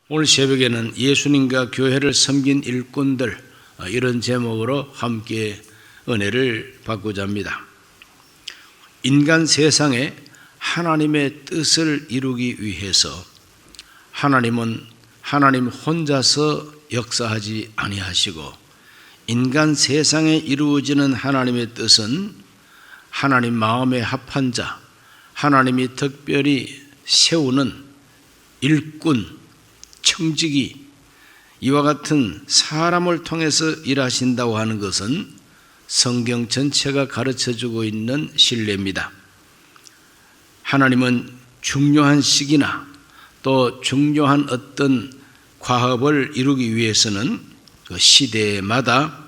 오늘 새벽에는 예수님과 교회를 섬긴 일꾼들, 이런 제목으로 함께 은혜를 받고자 합니다. 인간 세상에 하나님의 뜻을 이루기 위해서 하나님은 하나님 혼자서 역사하지 아니하시고, 인간 세상에 이루어지는 하나님의 뜻은 하나님 마음에 합한 자, 하나님이 특별히 세우는 일꾼, 청지기, 이와 같은 사람을 통해서 일하신다고 하는 것은 성경 전체가 가르쳐주고 있는 신뢰입니다. 하나님은 중요한 시기나 또 중요한 어떤 과업을 이루기 위해서는 그 시대마다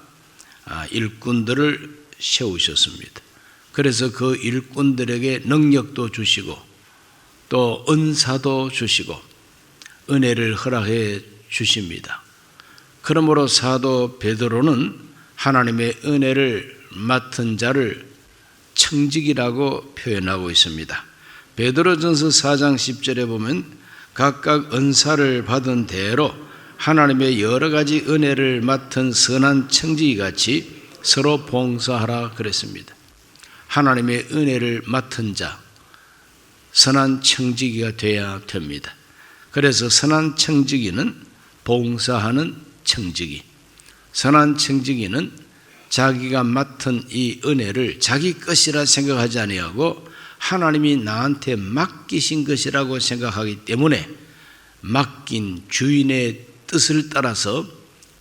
일꾼들을 세우셨습니다. 그래서 그 일꾼들에게 능력도 주시고 또 은사도 주시고 은혜를 허락해 주십니다. 그러므로 사도 베드로는 하나님의 은혜를 맡은 자를 청직이라고 표현하고 있습니다. 베드로전서 4장 10절에 보면 각각 은사를 받은 대로 하나님의 여러 가지 은혜를 맡은 선한 청지기 같이 서로 봉사하라 그랬습니다. 하나님의 은혜를 맡은 자, 선한 청지기가 되어야 됩니다. 그래서 선한 청지기는 봉사하는 청지기, 선한 청지기는 자기가 맡은 이 은혜를 자기 것이라 생각하지 아니하고 하나님이 나한테 맡기신 것이라고 생각하기 때문에 맡긴 주인의 뜻을 따라서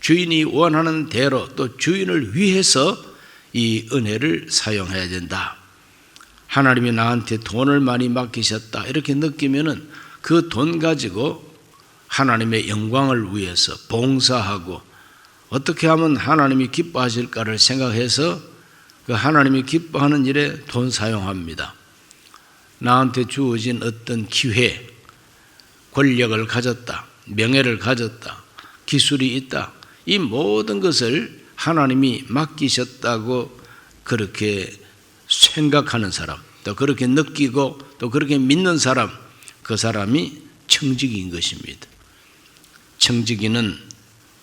주인이 원하는 대로 또 주인을 위해서 이 은혜를 사용해야 된다. 하나님이 나한테 돈을 많이 맡기셨다 이렇게 느끼면은 그 돈 가지고 하나님의 영광을 위해서 봉사하고 어떻게 하면 하나님이 기뻐하실까를 생각해서 그 하나님이 기뻐하는 일에 돈 사용합니다. 나한테 주어진 어떤 기회, 권력을 가졌다, 명예를 가졌다, 기술이 있다, 이 모든 것을 하나님이 맡기셨다고 그렇게 생각하는 사람, 또 그렇게 느끼고 또 그렇게 믿는 사람, 그 사람이 청지기인 것입니다. 청지기는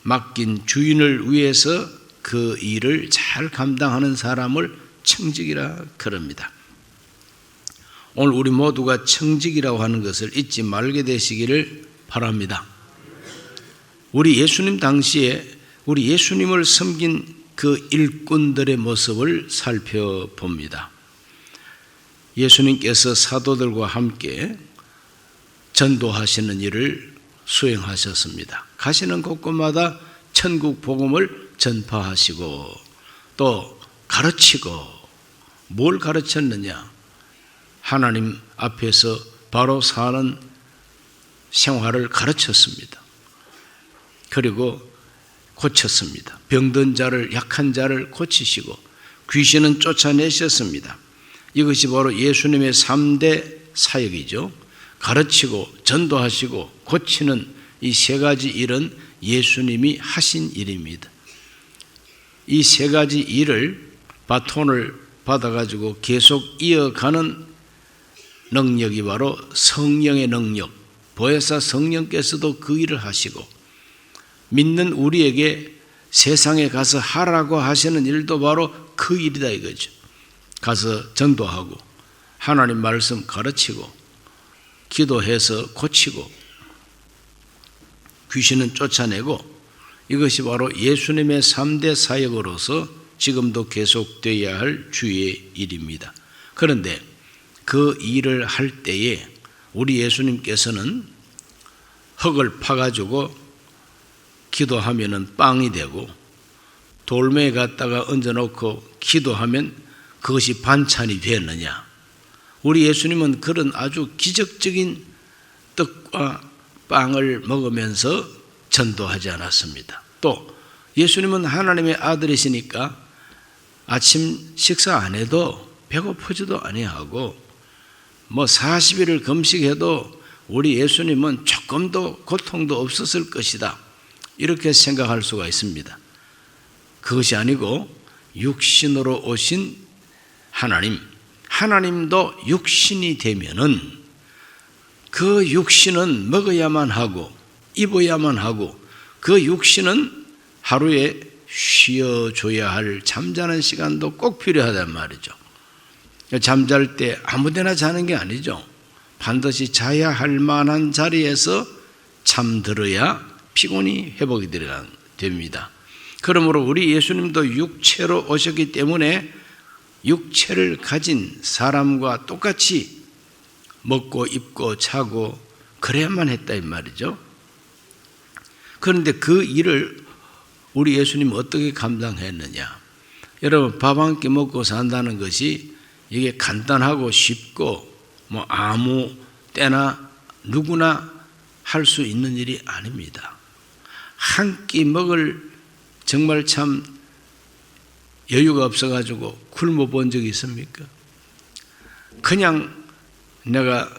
맡긴 주인을 위해서 그 일을 잘 감당하는 사람을 청지기라 그럽니다. 오늘 우리 모두가 청지기라고 하는 것을 잊지 말게 되시기를 바랍니다. 우리 예수님 당시에 우리 예수님을 섬긴 그 일꾼들의 모습을 살펴봅니다. 예수님께서 사도들과 함께 전도하시는 일을 수행하셨습니다. 가시는 곳곳마다 천국 복음을 전파하시고 또 가르치고, 뭘 가르쳤느냐? 하나님 앞에서 바로 사는 생활을 가르쳤습니다. 그리고 고쳤습니다. 병든 자를, 약한 자를 고치시고 귀신은 쫓아내셨습니다. 이것이 바로 예수님의 3대 사역이죠. 가르치고 전도하시고 고치는 이 세 가지 일은 예수님이 하신 일입니다. 이 세 가지 일을 바톤을 받아가지고 계속 이어가는 능력이 바로 성령의 능력, 보혜사 성령께서도 그 일을 하시고 믿는 우리에게 세상에 가서 하라고 하시는 일도 바로 그 일이다 이거죠. 가서 전도하고 하나님 말씀 가르치고 기도해서 고치고 귀신은 쫓아내고, 이것이 바로 예수님의 3대 사역으로서 지금도 계속되어야 할 주의 일입니다. 그런데 그 일을 할 때에 우리 예수님께서는 흙을 파가지고 기도하면은 빵이 되고 돌멩이 갖다가 얹어놓고 기도하면 그것이 반찬이 되었느냐? 우리 예수님은 그런 아주 기적적인 떡과 빵을 먹으면서 전도하지 않았습니다. 또 예수님은 하나님의 아들이시니까 아침 식사 안 해도 배고프지도 아니하고 40일을 금식해도 우리 예수님은 조금도 고통도 없었을 것이다, 이렇게 생각할 수가 있습니다. 그것이 아니고 육신으로 오신 하나님도 육신이 되면은 그 육신은 먹어야만 하고 입어야만 하고 그 육신은 하루에 쉬어줘야 할 잠자는 시간도 꼭 필요하단 말이죠. 잠잘 때 아무데나 자는 게 아니죠. 반드시 자야 할 만한 자리에서 잠들어야 피곤이 회복이 됩니다. 그러므로 우리 예수님도 육체로 오셨기 때문에 육체를 가진 사람과 똑같이 먹고 입고 자고 그래야만 했다 이 말이죠. 그런데 그 일을 우리 예수님은 어떻게 감당했느냐? 여러분, 밥 한 끼 먹고 산다는 것이 이게 간단하고 쉽고 뭐 아무 때나 누구나 할 수 있는 일이 아닙니다. 한 끼 먹을 정말 참 여유가 없어가지고 굶어 본 적이 있습니까? 그냥 내가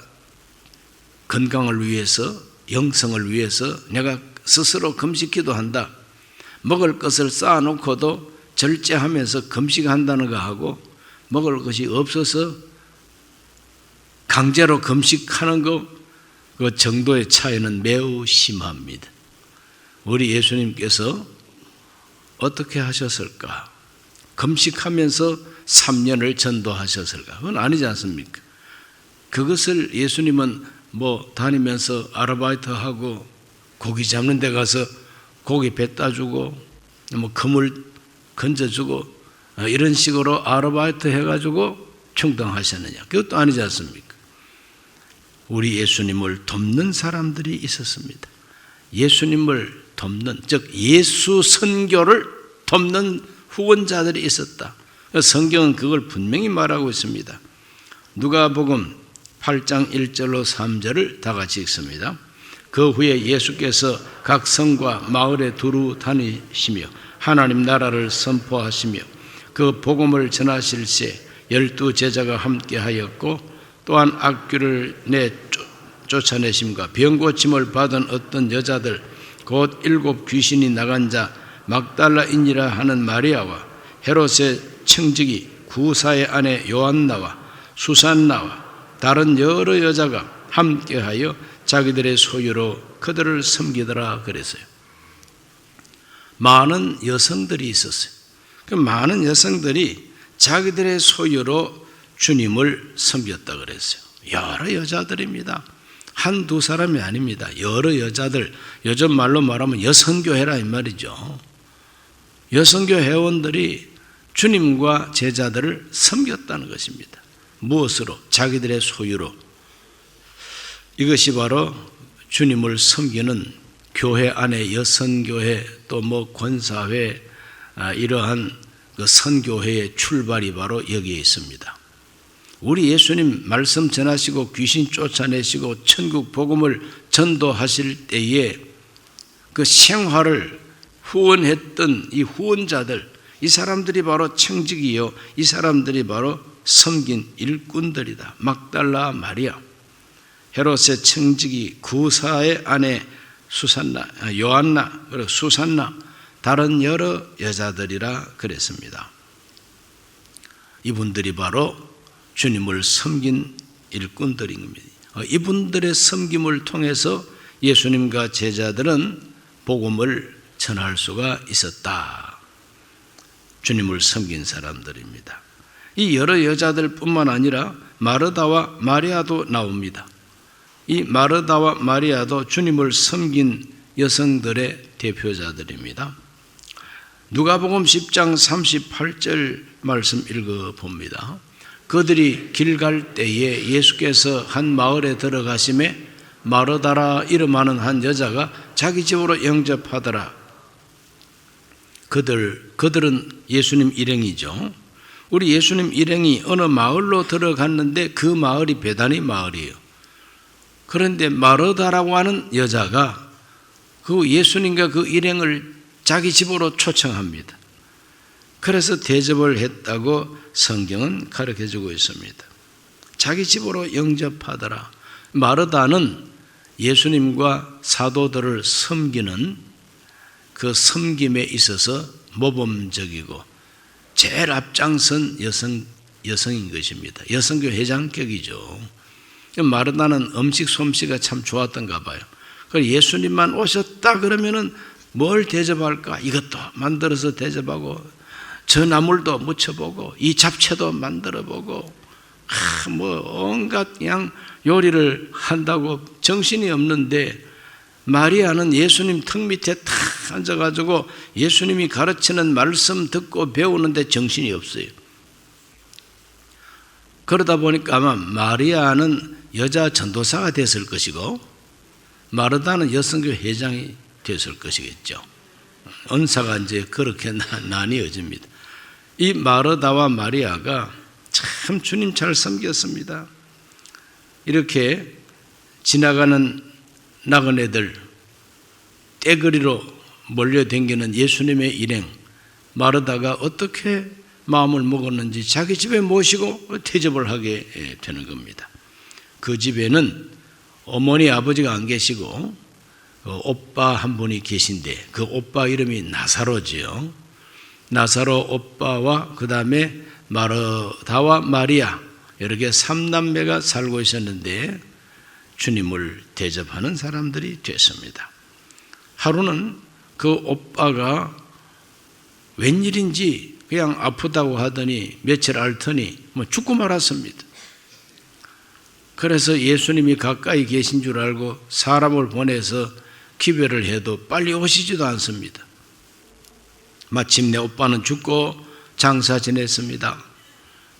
건강을 위해서, 영성을 위해서 내가 스스로 금식 기도한다. 먹을 것을 쌓아놓고도 절제하면서 금식한다는 거하고 먹을 것이 없어서 강제로 금식하는 그 정도의 차이는 매우 심합니다. 우리 예수님께서 어떻게 하셨을까? 금식하면서 3년을 전도하셨을까? 그건 아니지 않습니까? 그것을 예수님은 뭐 다니면서 아르바이트하고 고기 잡는 데 가서 고기 뱉다 주고 뭐 그물 건져주고 이런 식으로 아르바이트 해가지고 충당하셨느냐? 그것도 아니지 않습니까? 우리 예수님을 돕는 사람들이 있었습니다. 예수님을 돕는, 즉 예수 선교를 돕는 후원자들이 있었다. 성경은 그걸 분명히 말하고 있습니다. 누가복음 8장 1절로 3절을 다 같이 읽습니다. 그 후에 예수께서 각 성과 마을에 두루 다니시며 하나님 나라를 선포하시며 그 복음을 전하실 새 12 제자가 함께하였고 또한 악귀를 쫓아내심과 병 고침을 받은 어떤 여자들 곧 7 귀신이 나간 자 막달라인이라 하는 마리아와 헤롯의 청지기 구사의 아내 요한나와 수산나와 다른 여러 여자가 함께하여 자기들의 소유로 그들을 섬기더라 그랬어요. 많은 여성들이 있었어요. 그 많은 여성들이 자기들의 소유로 주님을 섬겼다 그랬어요. 여러 여자들입니다. 한두 사람이 아닙니다. 여러 여자들, 요즘 말로 말하면 여성교회라 이 말이죠. 여성교 회원들이 주님과 제자들을 섬겼다는 것입니다. 무엇으로? 자기들의 소유로. 이것이 바로 주님을 섬기는 교회 안에 여성교회 또 뭐 권사회 이러한 그 선교회의 출발이 바로 여기에 있습니다. 우리 예수님 말씀 전하시고 귀신 쫓아내시고 천국 복음을 전도하실 때에 그 생활을 후원했던 이 후원자들, 이 사람들이 바로 청지기요, 이 사람들이 바로 섬긴 일꾼들이다. 막달라 마리아, 헤롯의 청지기 구사의 아내 수산나, 요한나, 그리고 수산나, 다른 여러 여자들이라 그랬습니다. 이분들이 바로 주님을 섬긴 일꾼들인 겁니다. 이분들의 섬김을 통해서 예수님과 제자들은 복음을 전할 수가 있었다. 주님을 섬긴 사람들입니다. 이 여러 여자들뿐만 아니라 마르다와 마리아도 나옵니다. 이 마르다와 마리아도 주님을 섬긴 여성들의 대표자들입니다. 누가복음 10장 38절 말씀 읽어봅니다. 그들이 길 갈 때에 예수께서 한 마을에 들어가심에 마르다라 이름하는 한 여자가 자기 집으로 영접하더라. 그들은 예수님 일행이죠. 우리 예수님 일행이 어느 마을로 들어갔는데 그 마을이 베다니 마을이에요. 그런데 마르다라고 하는 여자가 그 예수님과 그 일행을 자기 집으로 초청합니다. 그래서 대접을 했다고 성경은 가르쳐주고 있습니다. 자기 집으로 영접하더라. 마르다는 예수님과 사도들을 섬기는 그 섬김에 있어서 모범적이고 제일 앞장선 여성인 것입니다. 여성교 회장격이죠. 마르다는 음식 솜씨가 참 좋았던가 봐요. 예수님만 오셨다 그러면은 뭘 대접할까? 이것도 만들어서 대접하고 저 나물도 무쳐보고 이 잡채도 만들어보고 온갖 그냥 요리를 한다고 정신이 없는데, 마리아는 예수님 턱 밑에 탁 앉아가지고 예수님이 가르치는 말씀 듣고 배우는데 정신이 없어요. 그러다 보니까 아마 마리아는 여자 전도사가 됐을 것이고 마르다는 여성교회 회장이 됐을 것이겠죠. 은사가 이제 그렇게 나뉘어집니다. 이 마르다와 마리아가 참 주님 잘 섬겼습니다. 이렇게 지나가는 나그네들, 떼거리로 몰려댕기는 예수님의 일행, 마르다가 어떻게 마음을 먹었는지 자기 집에 모시고 대접을 하게 되는 겁니다. 그 집에는 어머니 아버지가 안 계시고 오빠 한 분이 계신데 그 오빠 이름이 나사로지요. 나사로 오빠와 그 다음에 마르다와 마리아 이렇게 3남매가 살고 있었는데 주님을 대접하는 사람들이 됐습니다. 하루는 그 오빠가 웬일인지 그냥 아프다고 하더니 며칠 앓더니 죽고 말았습니다. 그래서 예수님이 가까이 계신 줄 알고 사람을 보내서 기별을 해도 빨리 오시지도 않습니다. 마침내 오빠는 죽고 장사 지냈습니다.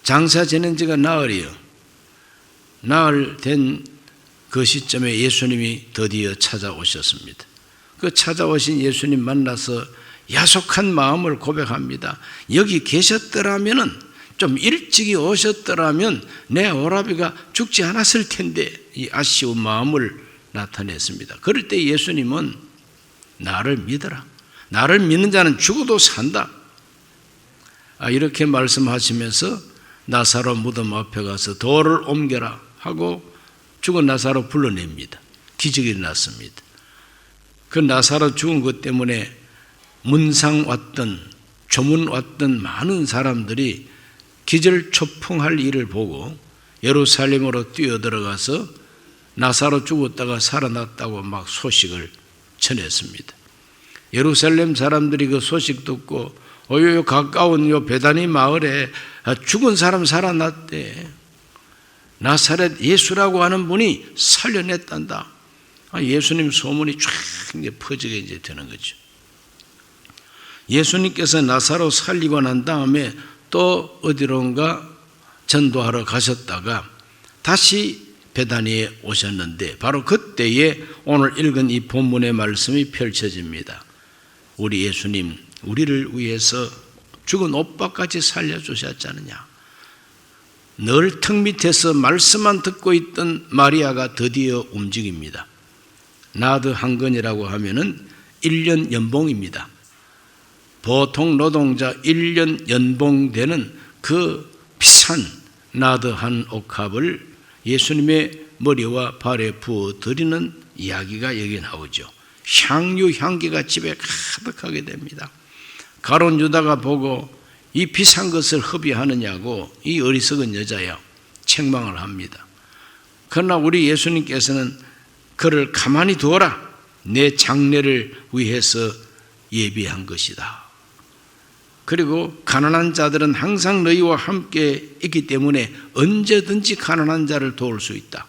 장사 지낸 지가 나흘이요. 나흘 된 그 시점에 예수님이 드디어 찾아오셨습니다. 그 찾아오신 예수님 만나서 야속한 마음을 고백합니다. 여기 계셨더라면, 좀 일찍이 오셨더라면 내 오라비가 죽지 않았을 텐데, 이 아쉬운 마음을 나타냈습니다. 그럴 때 예수님은 나를 믿어라. 나를 믿는 자는 죽어도 산다. 이렇게 말씀하시면서 나사로 무덤 앞에 가서 돌을 옮겨라 하고 죽은 나사로 불러냅니다. 기적이 일어났습니다. 그 나사로 죽은 것 때문에 문상 왔던, 조문 왔던 많은 사람들이 기절초풍할 일을 보고 예루살렘으로 뛰어들어가서 나사로 죽었다가 살아났다고 막 소식을 전했습니다. 예루살렘 사람들이 그 소식 듣고 요 가까운 요 베다니 마을에 죽은 사람 살아났대. 나사렛 예수라고 하는 분이 살려냈단다. 예수님 소문이 쫙 퍼지게 이제 되는 거죠. 예수님께서 나사로 살리고 난 다음에 또 어디론가 전도하러 가셨다가 다시 베다니에 오셨는데 바로 그때에 오늘 읽은 이 본문의 말씀이 펼쳐집니다. 우리 예수님, 우리를 위해서 죽은 오빠까지 살려주셨지 않느냐. 늘 턱 밑에서 말씀만 듣고 있던 마리아가 드디어 움직입니다. 나드 한 건이라고 하면은 1년 연봉입니다. 보통 노동자 1년 연봉되는 그 비싼 나드 한 옥합을 예수님의 머리와 발에 부어 드리는 이야기가 여기 나오죠. 향유 향기가 집에 가득하게 됩니다. 가룟 유다가 보고 이 비싼 것을 허비하느냐고 이 어리석은 여자야 책망을 합니다. 그러나 우리 예수님께서는 그를 가만히 두어라. 내 장례를 위해서 예비한 것이다. 그리고 가난한 자들은 항상 너희와 함께 있기 때문에 언제든지 가난한 자를 도울 수 있다.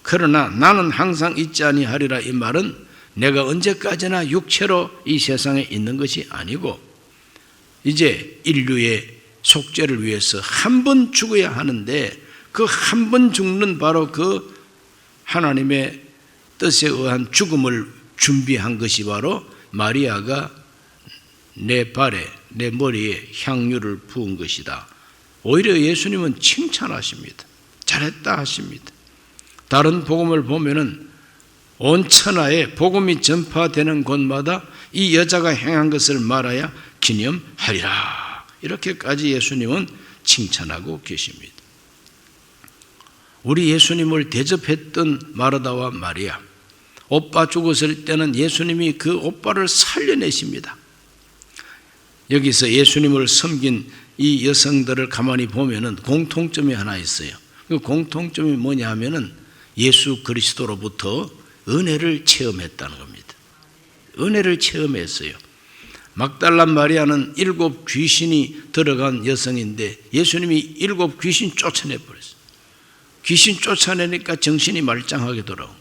그러나 나는 항상 있지 아니하리라. 이 말은 내가 언제까지나 육체로 이 세상에 있는 것이 아니고 이제 인류의 속죄를 위해서 한 번 죽어야 하는데 그 한 번 죽는 바로 그 하나님의 뜻에 의한 죽음을 준비한 것이 바로 마리아가 내 발에 내 머리에 향유를 부은 것이다. 오히려 예수님은 칭찬하십니다. 잘했다 하십니다. 다른 복음을 보면은 온 천하에 복음이 전파되는 곳마다 이 여자가 행한 것을 말하여 기념하리라. 이렇게까지 예수님은 칭찬하고 계십니다. 우리 예수님을 대접했던 마르다와 마리아, 오빠 죽었을 때는 예수님이 그 오빠를 살려내십니다. 여기서 예수님을 섬긴 이 여성들을 가만히 보면은 공통점이 하나 있어요. 그 공통점이 뭐냐 하면은 예수 그리스도로부터 은혜를 체험했다는 겁니다. 은혜를 체험했어요. 막달라 마리아는 7 귀신이 들어간 여성인데 예수님이 7 귀신 쫓아내버렸어요. 귀신 쫓아내니까 정신이 말짱하게 돌아온 거죠.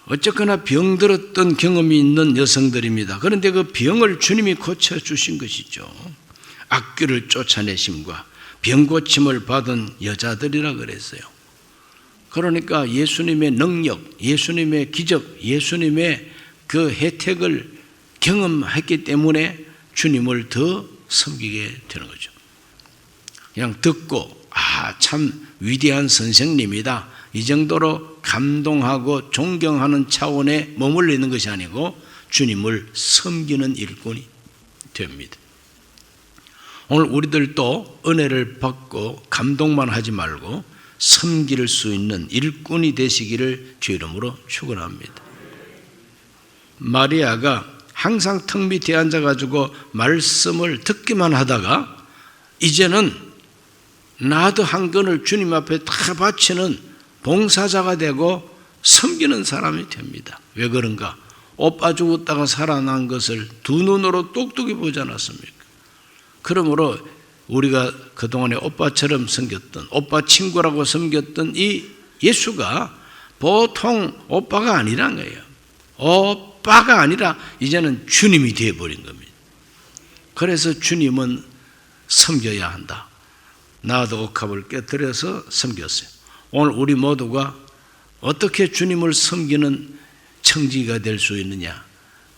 어쨌거나 병들었던 경험이 있는 여성들입니다. 그런데 그 병을 주님이 고쳐주신 것이죠. 악귀를 쫓아내심과 병고침을 받은 여자들이라 그랬어요. 그러니까 예수님의 능력, 예수님의 기적, 예수님의 그 혜택을 경험했기 때문에 주님을 더 섬기게 되는 거죠. 그냥 듣고 참 위대한 선생님이다, 이 정도로 감동하고 존경하는 차원에 머물러 있는 것이 아니고 주님을 섬기는 일꾼이 됩니다. 오늘 우리들도 은혜를 받고 감동만 하지 말고 섬길 수 있는 일꾼이 되시기를 주 이름으로 축원합니다. 마리아가 항상 턱 밑에 앉아가지고 말씀을 듣기만 하다가 이제는 나도 한 건을 주님 앞에 다 바치는 봉사자가 되고 섬기는 사람이 됩니다. 왜 그런가? 오빠 죽었다가 살아난 것을 두 눈으로 똑똑히 보지 않았습니까? 그러므로 우리가 그동안에 오빠처럼 섬겼던, 오빠 친구라고 섬겼던 이 예수가 보통 오빠가 아니란 거예요. 오빠가 아니라 이제는 주님이 되어버린 겁니다. 그래서 주님은 섬겨야 한다. 나도 옥합을 깨뜨려서 섬겼어요. 오늘 우리 모두가 어떻게 주님을 섬기는 청지기가 될 수 있느냐?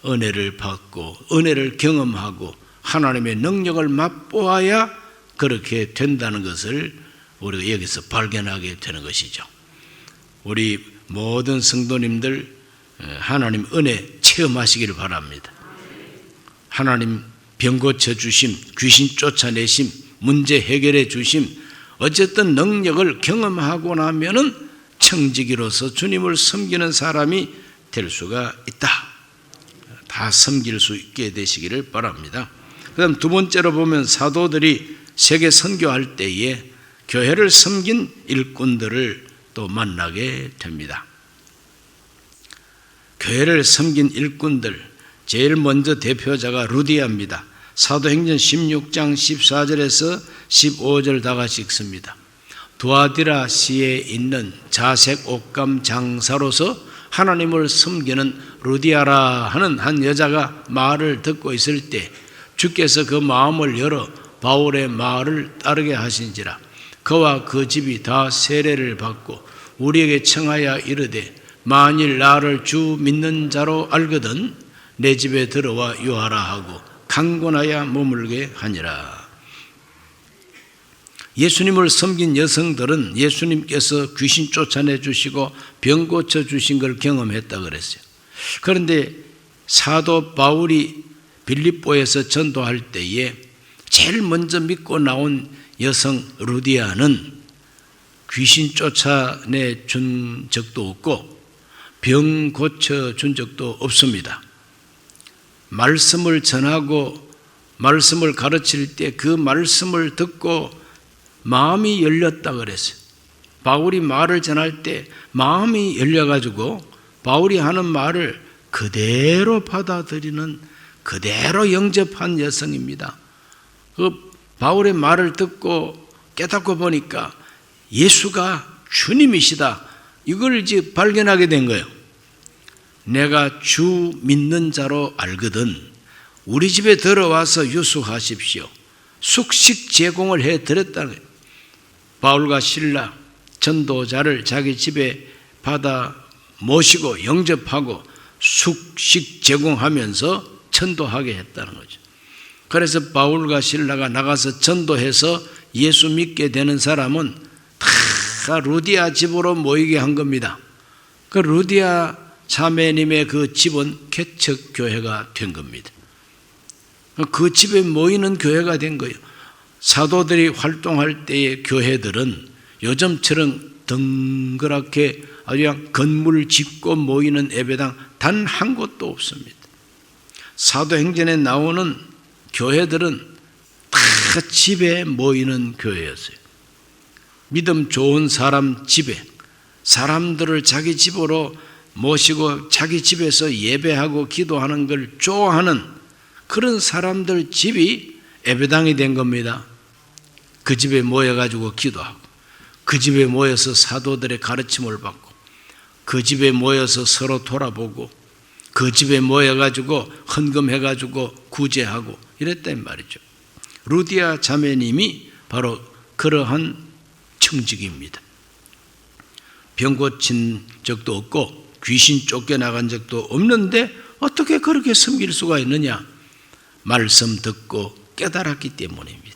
은혜를 받고 은혜를 경험하고 하나님의 능력을 맛보아야 그렇게 된다는 것을 우리가 여기서 발견하게 되는 것이죠. 우리 모든 성도님들 하나님 은혜 체험하시기를 바랍니다. 하나님 병 고쳐주심, 귀신 쫓아내심, 문제 해결해 주심, 어쨌든 능력을 경험하고 나면은 청지기로서 주님을 섬기는 사람이 될 수가 있다. 다 섬길 수 있게 되시기를 바랍니다. 그 다음 두 번째로 보면 사도들이 세계 선교할 때에 교회를 섬긴 일꾼들을 또 만나게 됩니다. 교회를 섬긴 일꾼들, 제일 먼저 대표자가 루디아입니다. 사도행전 16장 14절에서 15절 다 같이 읽습니다. 두아디라시에 있는 자색 옷감 장사로서 하나님을 섬기는 루디아라 하는 한 여자가 말을 듣고 있을 때 주께서 그 마음을 열어 바울의 말을 따르게 하신지라. 그와 그 집이 다 세례를 받고 우리에게 청하여 이르되 만일 나를 주 믿는 자로 알거든 내 집에 들어와 유하라 하고 강권하여 머물게 하니라. 예수님을 섬긴 여성들은 예수님께서 귀신 쫓아내 주시고 병 고쳐 주신 걸 경험했다 그랬어요. 그런데 사도 바울이 빌립보에서 전도할 때에 제일 먼저 믿고 나온 여성 루디아는 귀신 쫓아내 준 적도 없고 병 고쳐 준 적도 없습니다. 말씀을 전하고 말씀을 가르칠 때 그 말씀을 듣고 마음이 열렸다 그랬어요. 바울이 말을 전할 때 마음이 열려가지고 바울이 하는 말을 그대로 받아들이는, 그대로 영접한 여성입니다. 그 바울의 말을 듣고 깨닫고 보니까 예수가 주님이시다, 이걸 이제 발견하게 된 거예요. 내가 주 믿는 자로 알거든 우리 집에 들어와서 유숙하십시오. 숙식 제공을 해드렸다는 거예요. 바울과 실라 전도자를 자기 집에 받아 모시고 영접하고 숙식 제공하면서 전도하게 했다는 거죠. 그래서 바울과 실라가 나가서 전도해서 예수 믿게 되는 사람은 다 루디아 집으로 모이게 한 겁니다. 그 루디아 자매님의 그 집은 개척교회가 된 겁니다. 그 집에 모이는 교회가 된 거예요. 사도들이 활동할 때의 교회들은 요즘처럼 덩그랗게 아주 그냥 건물 짓고 모이는 예배당 단 한 곳도 없습니다. 사도행전에 나오는 교회들은 다 집에 모이는 교회였어요. 믿음 좋은 사람 집에, 사람들을 자기 집으로 모시고 자기 집에서 예배하고 기도하는 걸 좋아하는 그런 사람들 집이 예배당이 된 겁니다. 그 집에 모여가지고 기도하고, 그 집에 모여서 사도들의 가르침을 받고, 그 집에 모여서 서로 돌아보고, 그 집에 모여가지고 헌금해가지고 구제하고 이랬단 말이죠. 루디아 자매님이 바로 그러한 청직입니다. 병 고친 적도 없고 귀신 쫓겨나간 적도 없는데 어떻게 그렇게 섬길 수가 있느냐? 말씀 듣고 깨달았기 때문입니다.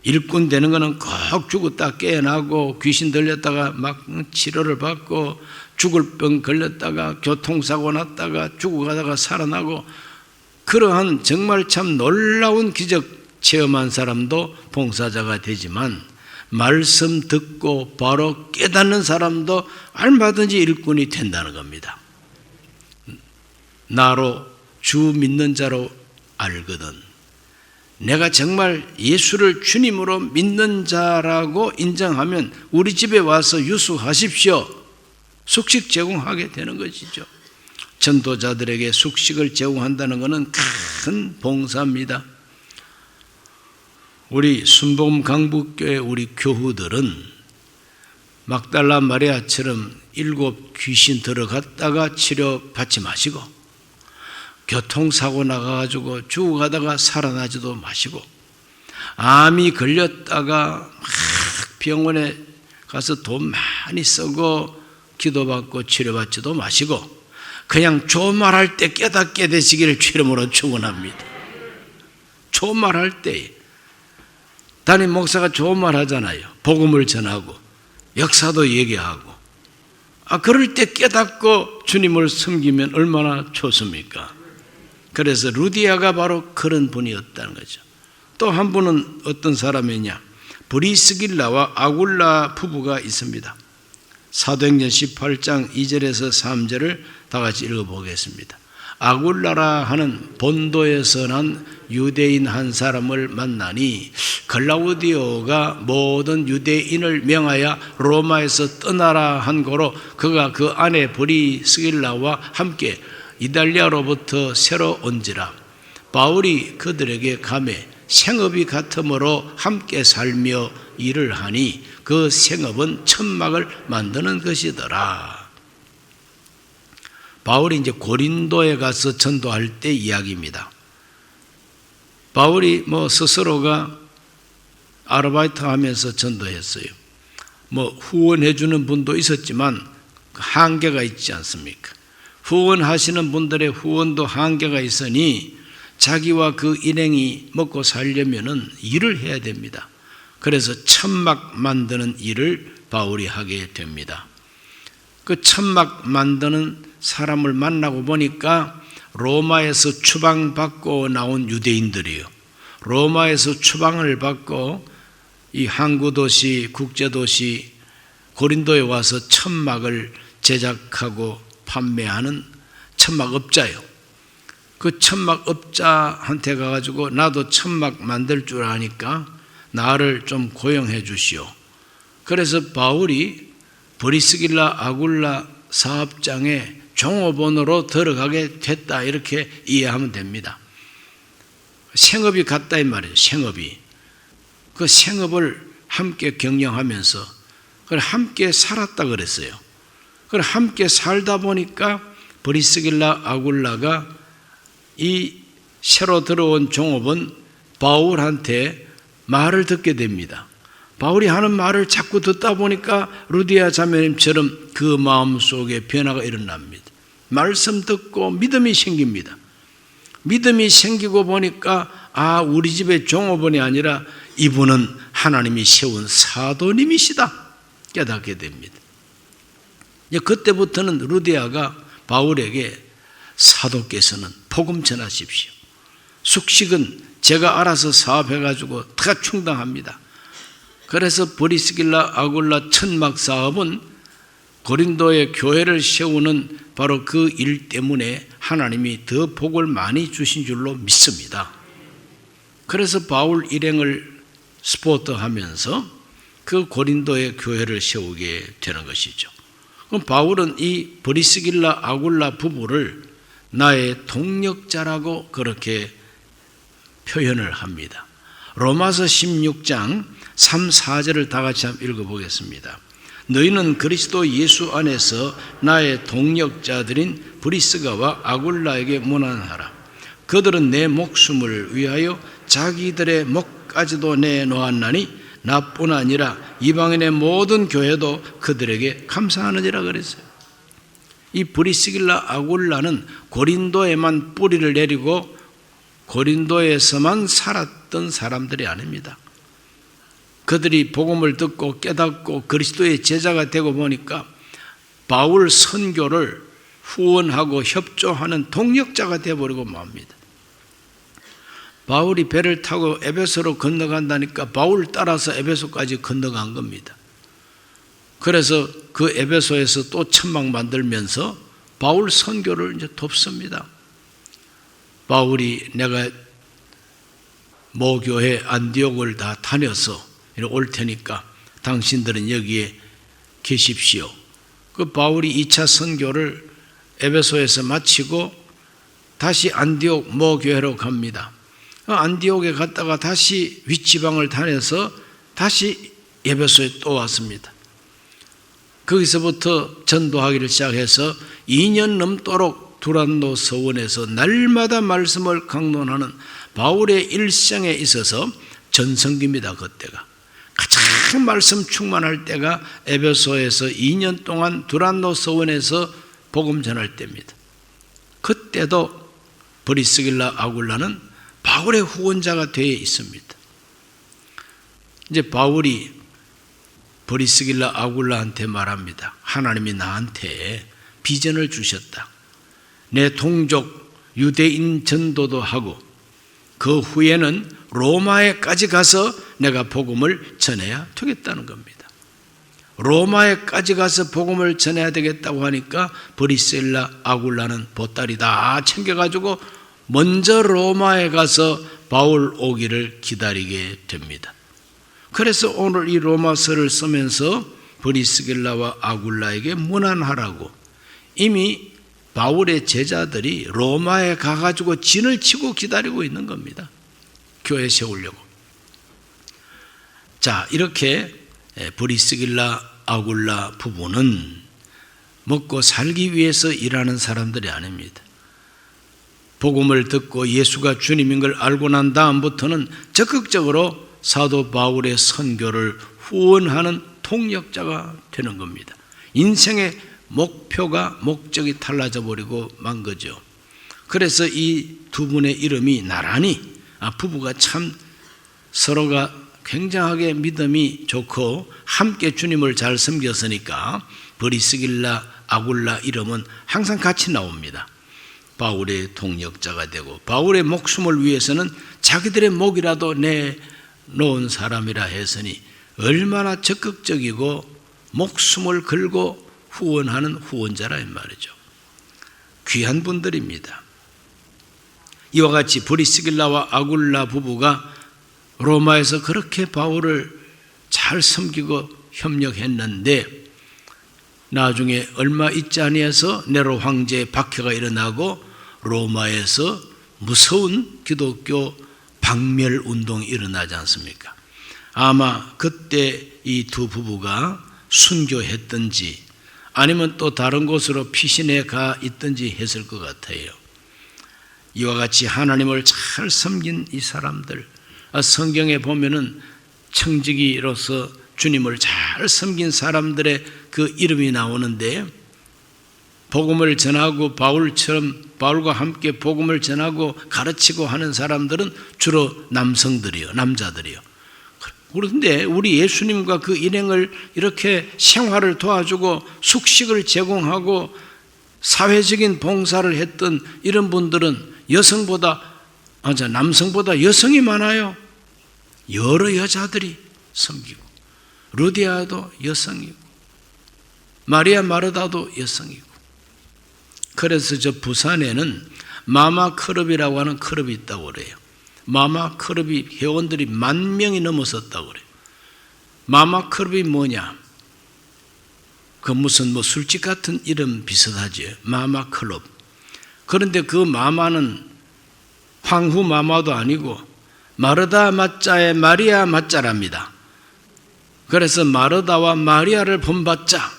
일꾼 되는 것은 꼭 죽었다 깨어나고 귀신 들렸다가 막 치료를 받고 죽을 병 걸렸다가 교통사고 났다가 죽어가다가 살아나고 그러한 정말 참 놀라운 기적 체험한 사람도 봉사자가 되지만 말씀 듣고 바로 깨닫는 사람도 얼마든지 일꾼이 된다는 겁니다. 나로 주 믿는 자로 알거든. 내가 정말 예수를 주님으로 믿는 자라고 인정하면 우리 집에 와서 유숙하십시오. 숙식 제공하게 되는 것이죠. 전도자들에게 숙식을 제공한다는 것은 큰 봉사입니다. 우리 순복음 강북교회 우리 교우들은 막달라 마리아처럼 7 귀신 들어갔다가 치료받지 마시고, 교통사고 나가가지고 죽어가다가 살아나지도 마시고, 암이 걸렸다가 막 병원에 가서 돈 많이 쓰고 기도받고 치료받지도 마시고, 그냥 좋은 말할 때 깨닫게 되시기를 주님으로 축원합니다. 좋은 말할 때 담임 목사가 좋은 말 하잖아요. 복음을 전하고 역사도 얘기하고, 그럴 때 깨닫고 주님을 섬기면 얼마나 좋습니까? 그래서 루디아가 바로 그런 분이었다는 거죠. 또 한 분은 어떤 사람이냐? 브리스길라와 아굴라 부부가 있습니다. 사도행전 18장 2절에서 3절을 다 같이 읽어보겠습니다. 아굴라라 하는 본도에서 난 유대인 한 사람을 만나니 글라우디오가 모든 유대인을 명하여 로마에서 떠나라 한 고로 그가 그 아내 브리스길라와 함께 이달리아로부터 새로 온지라. 바울이 그들에게 가매 생업이 같으므로 함께 살며 일을 하니 그 생업은 천막을 만드는 것이더라. 바울이 이제 고린도에 가서 전도할 때 이야기입니다. 바울이 스스로가 아르바이트 하면서 전도했어요. 후원해 주는 분도 있었지만 한계가 있지 않습니까? 후원하시는 분들의 후원도 한계가 있으니 자기와 그 일행이 먹고 살려면은 일을 해야 됩니다. 그래서 천막 만드는 일을 바울이 하게 됩니다. 그 천막 만드는 사람을 만나고 보니까 로마에서 추방받고 나온 유대인들이에요. 로마에서 추방을 받고 이 항구도시, 국제도시 고린도에 와서 천막을 제작하고 판매하는 천막업자예요. 그 천막업자한테 가가지고 나도 천막 만들 줄 아니까 나를 좀 고용해 주시오. 그래서 바울이 브리스길라 아굴라 사업장에 종업원으로 들어가게 됐다, 이렇게 이해하면 됩니다. 생업이 같다 이 말이에요. 생업이. 그 생업을 함께 경영하면서 그걸 함께 살았다 그랬어요. 그걸 함께 살다 보니까 브리스길라 아굴라가 이 새로 들어온 종업원 바울한테 말을 듣게 됩니다. 바울이 하는 말을 자꾸 듣다 보니까 루디아 자매님처럼 그 마음속에 변화가 일어납니다. 말씀 듣고 믿음이 생깁니다. 믿음이 생기고 보니까 우리 집의 종업원이 아니라 이분은 하나님이 세운 사도님이시다 깨닫게 됩니다. 그때부터는 루디아가 바울에게 사도께서는 복음 전하십시오. 숙식은 제가 알아서 사업해가지고 다 충당합니다. 그래서 브리스길라 아굴라 천막 사업은 고린도의 교회를 세우는 바로 그 일 때문에 하나님이 더 복을 많이 주신 줄로 믿습니다. 그래서 바울 일행을 스포트하면서 그 고린도의 교회를 세우게 되는 것이죠. 그럼 바울은 이 브리스길라 아굴라 부부를 나의 동력자라고 그렇게 표현을 합니다. 로마서 16장 3, 4절을 다 같이 한번 읽어보겠습니다. 너희는 그리스도 예수 안에서 나의 동력자들인 브리스가와 아굴라에게 문안하라. 그들은 내 목숨을 위하여 자기들의 목까지도 내놓았나니 나뿐 아니라 이방인의 모든 교회도 그들에게 감사하느니라 그랬어요. 이 브리스길라 아굴라는 고린도에만 뿌리를 내리고 고린도에서만 살았던 사람들이 아닙니다. 그들이 복음을 듣고 깨닫고 그리스도의 제자가 되고 보니까 바울 선교를 후원하고 협조하는 동력자가 되어버리고 맙니다. 바울이 배를 타고 에베소로 건너간다니까 바울 따라서 에베소까지 건너간 겁니다. 그래서 그 에베소에서 또 천막 만들면서 바울 선교를 이제 돕습니다. 바울이 내가 모교회 안디옥을 다 다녀서 올 테니까 당신들은 여기에 계십시오. 그 바울이 2차 선교를 에베소에서 마치고 다시 안디옥 모교회로 갑니다. 안디옥에 갔다가 다시 윗지방을 다녀서 다시 에베소에 또 왔습니다. 거기서부터 전도하기를 시작해서 2년 넘도록 두란노 서원에서 날마다 말씀을 강론하는 바울의 일생에 있어서 전성기입니다. 그때가 가장 말씀 충만할 때가 에베소에서 2년 동안 두란노 서원에서 복음 전할 때입니다. 그때도 브리스길라 아굴라는 바울의 후원자가 되어 있습니다. 이제 바울이 브리스길라 아굴라한테 말합니다. 하나님이 나한테 비전을 주셨다. 내 동족 유대인 전도도 하고 그 후에는 로마에까지 가서 내가 복음을 전해야 되겠다는 겁니다. 로마에까지 가서 복음을 전해야 되겠다고 하니까 브리스길라 아굴라는 보따리 다 챙겨가지고 먼저 로마에 가서 바울 오기를 기다리게 됩니다. 그래서 오늘 이 로마서를 쓰면서 브리스길라와 아굴라에게 문안하라고 이미 바울의 제자들이 로마에 가가지고 진을 치고 기다리고 있는 겁니다. 교회 세우려고. 자, 이렇게 브리스길라 아굴라 부부는 먹고 살기 위해서 일하는 사람들이 아닙니다. 복음을 듣고 예수가 주님인 걸 알고 난 다음부터는 적극적으로 사도 바울의 선교를 후원하는 통역자가 되는 겁니다. 인생의 목적이 달라져 버리고 만 거죠. 그래서 이 두 분의 이름이 나란히 부부가 참 서로가 굉장하게 믿음이 좋고 함께 주님을 잘 섬겼으니까 브리스길라 아굴라 이름은 항상 같이 나옵니다. 바울의 동역자가 되고 바울의 목숨을 위해서는 자기들의 목이라도 내놓은 사람이라 했으니 얼마나 적극적이고 목숨을 걸고 후원하는 후원자라 이 말이죠. 귀한 분들입니다. 이와 같이 브리스길라와 아굴라 부부가 로마에서 그렇게 바울을 잘 섬기고 협력했는데 나중에 얼마 있지 아니해서 네로 황제의 박해가 일어나고 로마에서 무서운 기독교 박멸 운동이 일어나지 않습니까? 아마 그때 이 두 부부가 순교했든지 아니면 또 다른 곳으로 피신해 가 있든지 했을 것 같아요. 이와 같이 하나님을 잘 섬긴 이 사람들, 성경에 보면은 청지기로서 주님을 잘 섬긴 사람들의 그 이름이 나오는데 복음을 전하고 바울과 함께 복음을 전하고 가르치고 하는 사람들은 주로 남자들이요. 그런데 우리 예수님과 그 일행을 이렇게 생활을 도와주고 숙식을 제공하고 사회적인 봉사를 했던 이런 분들은 남성보다 여성이 많아요. 여러 여자들이 섬기고 루디아도 여성이고 마리아 마르다도 여성이고 그래서 저 부산에는 마마 클럽이라고 하는 클럽이 있다고 그래요. 마마 클럽이 회원들이 10,000명이 넘어섰다고 그래요. 마마 클럽이 뭐냐? 그 무슨 술집 같은 이름 비슷하지. 마마 클럽. 그런데 그 마마는 황후 마마도 아니고 마르다 마자의 마리아 마자랍니다. 그래서 마르다와 마리아를 본받자.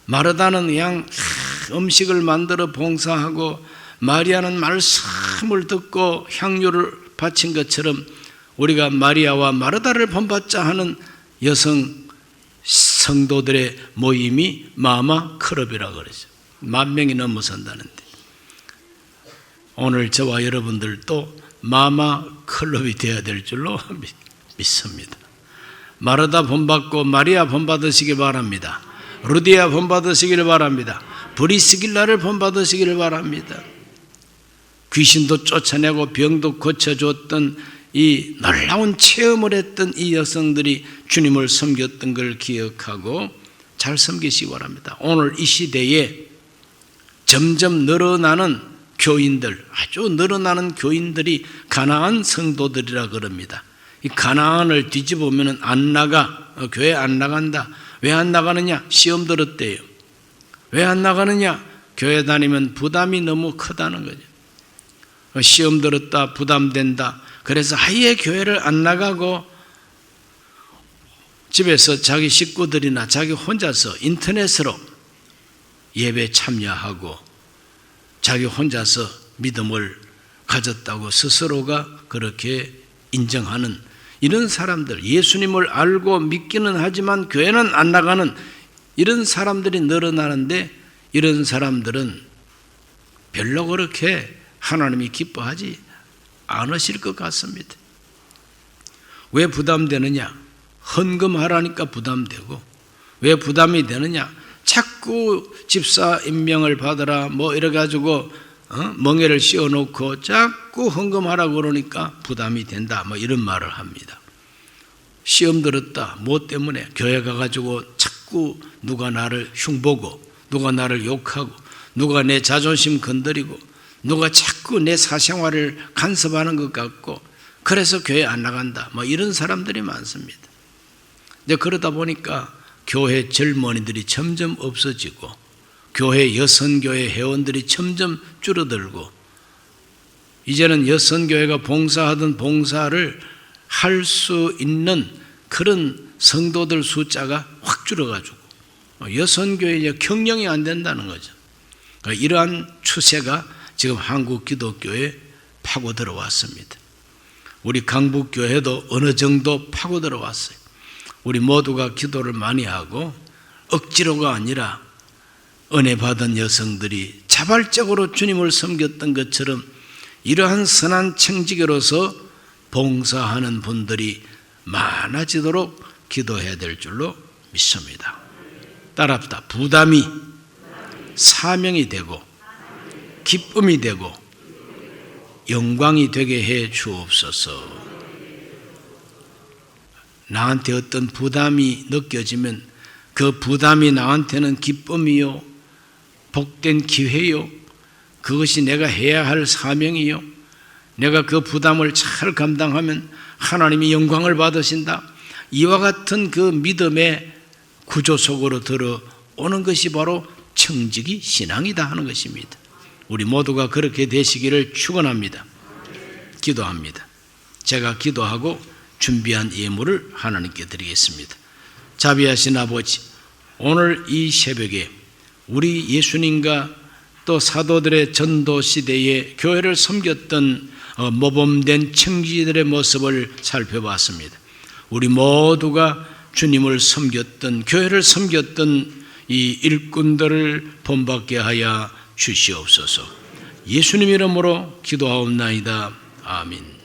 마르다는 그냥 음식을 만들어 봉사하고 마리아는 말씀을 듣고 향유를 바친 것처럼 우리가 마리아와 마르다를 본받자 하는 여성 성도들의 모임이 마마 클럽이라고 그러죠. 10,000명이 넘어선다는데 오늘 저와 여러분들도 마마 클럽이 되어야 될 줄로 믿습니다. 마르다 본받고 마리아 본받으시길 바랍니다. 루디아 본받으시길 바랍니다. 브리스길라를 본받으시기를 바랍니다. 귀신도 쫓아내고 병도 고쳐줬던 이 놀라운 체험을 했던 이 여성들이 주님을 섬겼던 걸 기억하고 잘 섬기시기 바랍니다. 오늘 이 시대에 점점 늘어나는 교인들, 아주 늘어나는 교인들이 가나안 성도들이라 그럽니다. 이 가나안을 뒤집으면 안 나가, 교회 안 나간다. 왜 안 나가느냐? 시험 들었대요. 왜 안 나가느냐? 교회 다니면 부담이 너무 크다는 거죠. 시험 들었다, 부담된다. 그래서 아예 교회를 안 나가고 집에서 자기 식구들이나 자기 혼자서 인터넷으로 예배 참여하고 자기 혼자서 믿음을 가졌다고 스스로가 그렇게 인정하는 이런 사람들, 예수님을 알고 믿기는 하지만 교회는 안 나가는 이런 사람들이 늘어나는데 이런 사람들은 별로 그렇게 하나님이 기뻐하지 않으실 것 같습니다. 왜 부담되느냐? 헌금하라니까 부담되고. 왜 부담이 되느냐? 자꾸 집사 임명을 받으라 뭐 이래가지고 멍에를 씌워놓고 자꾸 헌금하라고 그러니까 부담이 된다 뭐 이런 말을 합니다. 시험 들었다 뭐 때문에? 교회 가가지고 자꾸 누가 나를 흉보고 누가 나를 욕하고 누가 내 자존심 건드리고 누가 자꾸 내 사생활을 간섭하는 것 같고 그래서 교회 안 나간다 뭐 이런 사람들이 많습니다. 이제 그러다 보니까 교회 젊은이들이 점점 없어지고 교회 여선교회 회원들이 점점 줄어들고 이제는 여선교회가 봉사하던 봉사를 할 수 있는 그런 성도들 숫자가 확 줄어가지고 여선교회에 경영이 안 된다는 거죠. 그러니까 이러한 추세가 지금 한국 기독교에 파고 들어왔습니다. 우리 강북교회도 어느 정도 파고 들어왔어요. 우리 모두가 기도를 많이 하고 억지로가 아니라 은혜 받은 여성들이 자발적으로 주님을 섬겼던 것처럼 이러한 선한 청지교로서 봉사하는 분들이 많아지도록 기도해야 될 줄로 믿습니다. 따라합시다. 부담이 사명이 되고 기쁨이 되고 영광이 되게 해 주옵소서. 나한테 어떤 부담이 느껴지면 그 부담이 나한테는 기쁨이요 복된 기회요 그것이 내가 해야 할 사명이요 내가 그 부담을 잘 감당하면 하나님이 영광을 받으신다. 이와 같은 그 믿음의 구조 속으로 들어오는 것이 바로 청지기 신앙이다 하는 것입니다. 우리 모두가 그렇게 되시기를 축원합니다. 기도합니다. 제가 기도하고 준비한 예물을 하나님께 드리겠습니다. 자비하신 아버지, 오늘 이 새벽에 우리 예수님과 또 사도들의 전도 시대에 교회를 섬겼던 모범된 청지들의 모습을 살펴봤습니다. 우리 모두가 주님을 섬겼던 교회를 섬겼던 이 일꾼들을 본받게 하여 주시옵소서. 예수님 이름으로 기도하옵나이다. 아멘.